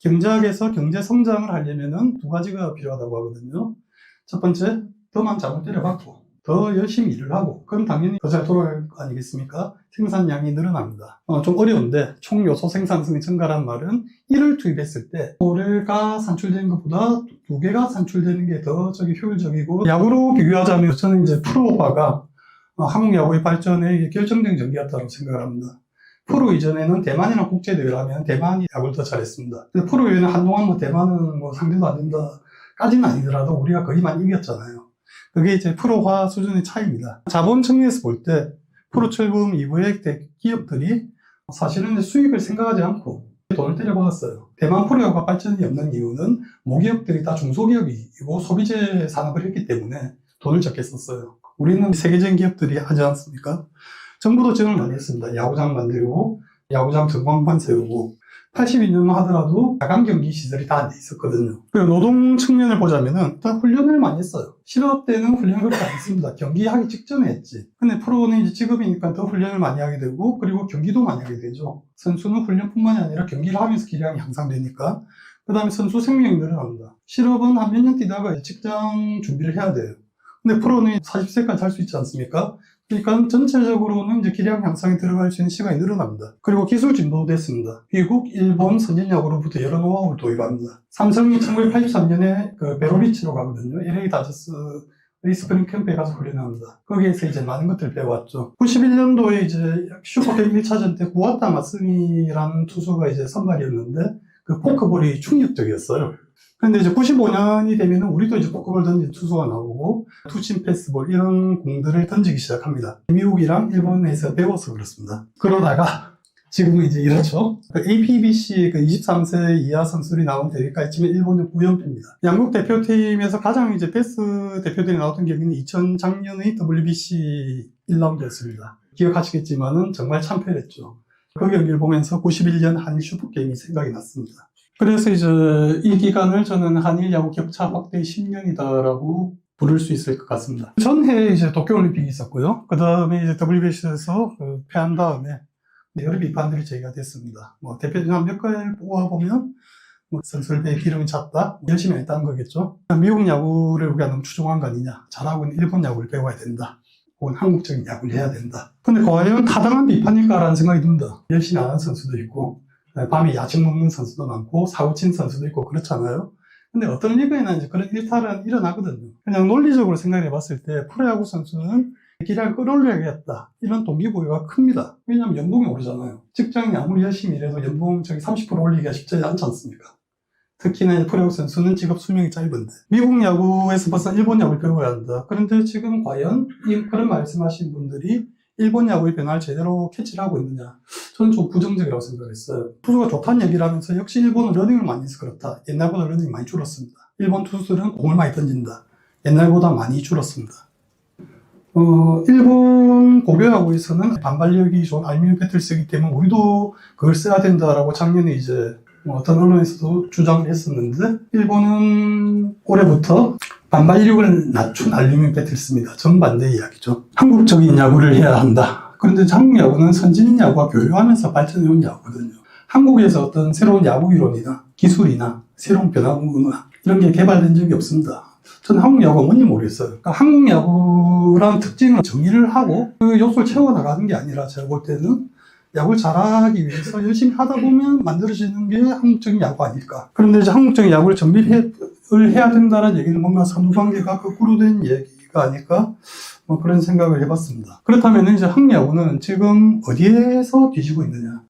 경제학에서 경제 성장을 하려면은 두 가지가 필요하다고 하거든요. 첫 번째, 더 많은 자본을 때려박고 더 열심히 일을 하고, 그럼 당연히 더 잘 돌아갈 거 아니겠습니까? 생산량이 늘어납니다. 좀 어려운데, 총 요소 생산성이 증가라는 말은 1을 투입했을 때 1개가 산출되는 것보다 2개가 산출되는 게 더 효율적이고, 야구로 비교하자면 저는 이제 프로화가 한국 야구의 발전에 결정적인 전기였다고 생각을 합니다. 프로 이전에는 대만이랑 국제대회를 하면 대만이 야구를 더 잘했습니다. 근데 프로 이후에는 한동안 대만은 상대도 안 된다까지는 아니더라도 우리가 거의 많이 이겼잖아요. 그게 이제 프로화 수준의 차이입니다. 자본 측면에서 볼 때 프로 출범 이후에 기업들이 사실은 수익을 생각하지 않고 돈을 때려박았어요. 대만 프로야구가 발전이 없는 이유는 모기업들이 다 중소기업이고 소비재 산업을 했기 때문에 돈을 적게 썼어요. 우리는 세계적인 기업들이 하지 않습니까? 정부도 지원을 많이 했습니다. 야구장 만들고 야구장 전광판 세우고, 82년만 하더라도 야간 경기 시설이 다 안 돼 있었거든요. 그리고 노동 측면을 보자면은 일단 훈련을 많이 했어요. 실업 때는 훈련을 그렇게 안 했습니다. 경기하기 직전에 했지. 근데 프로는 이제 직업이니까 더 훈련을 많이 하게 되고, 그리고 경기도 많이 하게 되죠. 선수는 훈련뿐만이 아니라 경기를 하면서 기량이 향상되니까. 그 다음에 선수 생명이 늘어납니다. 실업은 한 몇 년 뛰다가 직장 준비를 해야 돼요. 근데 프로는 40세까지 할 수 있지 않습니까? 그러니까 전체적으로는 이제 기량 향상에 들어갈 수 있는 시간이 늘어납니다. 그리고 기술 진보도 됐습니다. 미국, 일본, 선진야구로부터 여러 노하우를 도입합니다. 삼성이 1983년에 베로비치로 가거든요. LA 다저스의 스프링 캠프에 가서 훈련합니다. 거기에서 이제 많은 것들을 배워왔죠. 91년도에 이제 슈퍼게임 1차전 때 구아타 마스미라는 투수가 이제 선발이었는데, 그 포크볼이 충격적이었어요. 근데 이제 95년이 되면 우리도 이제 포크볼 던진 투수가 나오고, 투심 패스볼 이런 공들을 던지기 시작합니다. 미국이랑 일본에서 배워서 그렇습니다. 그러다가 지금은 이제 이렇죠. APBC 23세 이하 선수들이 나온 대회까지 치면 일본은 9연패입니다. 양국 대표팀에서 가장 이제 베스트 대표들이 나왔던 경기는 2000작년의 WBC 1라운드였습니다. 기억하시겠지만은 정말 참패했죠. 그 경기를 보면서 91년 한일 슈퍼게임이 생각이 났습니다. 그래서 이제 이 기간을 저는 한일 야구 격차 확대 10년이다라고 부를 수 있을 것 같습니다. 전해에 이제 도쿄올림픽이 있었고요. 그 다음에 이제 WBC에서 패한 다음에 여러 비판들이 제기가 됐습니다. 대표적인 몇 가지를 뽑아보면, 선수들의 기름이 찼다, 열심히 했다는 거겠죠. 미국 야구를 우리가 너무 추종한 거 아니냐, 잘하고 있는 일본 야구를 배워야 된다, 혹은 한국적인 야구를 해야 된다. 근데 과연 타당한 비판일까라는 생각이 듭니다. 열심히 안 하는 선수도 있고, 밤에 야식 먹는 선수도 많고, 사고친 선수도 있고 그렇잖아요. 근데 어떤 리그에는 이제 그런 일탈은 일어나거든요. 그냥 논리적으로 생각해 봤을 때 프로야구 선수는 기량을 끌어올려야겠다, 이런 동기부여가 큽니다. 왜냐하면 연봉이 오르잖아요. 직장인이 아무리 열심히 일해도 연봉 30% 올리기가 쉽지 않지 않습니까? 특히나 프로야구 선수는 직업 수명이 짧은데, 미국 야구에서 벌써 일본 야구를 배워야 한다. 그런데 지금 과연 그런 말씀하신 분들이 일본 야구의 변화를 제대로 캐치를 하고 있느냐? 저는 좀 부정적이라고 생각했어요. 투수가 좋다는 얘기를 하면서 역시 일본은 러닝을 많이 해서 그렇다. 옛날보다 러닝이 많이 줄었습니다. 일본 투수들은 공을 많이 던진다. 옛날보다 많이 줄었습니다. 일본 고교야구에서는 반발력이 좋은 알루미늄 패드를 쓰기 때문에 우리도 그걸 써야 된다라고 작년에 이제 어떤 언론에서도 주장을 했었는데, 일본은 올해부터 반발력을 낮춘 알루미늄 패드를 씁니다. 정반대의 이야기죠. 한국적인 야구를 해야 한다. 그런데 한국 야구는 선진 야구와 교류하면서 발전해온 야구거든요. 한국에서 어떤 새로운 야구 이론이나 기술이나 새로운 변화구나 이런 게 개발된 적이 없습니다. 저는 한국 야구가 뭔지 모르겠어요. 그러니까 한국 야구라는 특징을 정의를 하고 그 요소를 채워나가는 게 아니라, 제가 볼 때는 야구를 잘하기 위해서 열심히 하다 보면 만들어지는 게 한국적인 야구 아닐까. 그런데 이제 한국적인 야구를 정비를 해야 된다는 얘기는 뭔가 선후관계가 거꾸로 된 얘기가 아닐까, 그런 생각을 해봤습니다. 그렇다면 이제 한국 야구는 지금 어디에서 뒤지고 있느냐.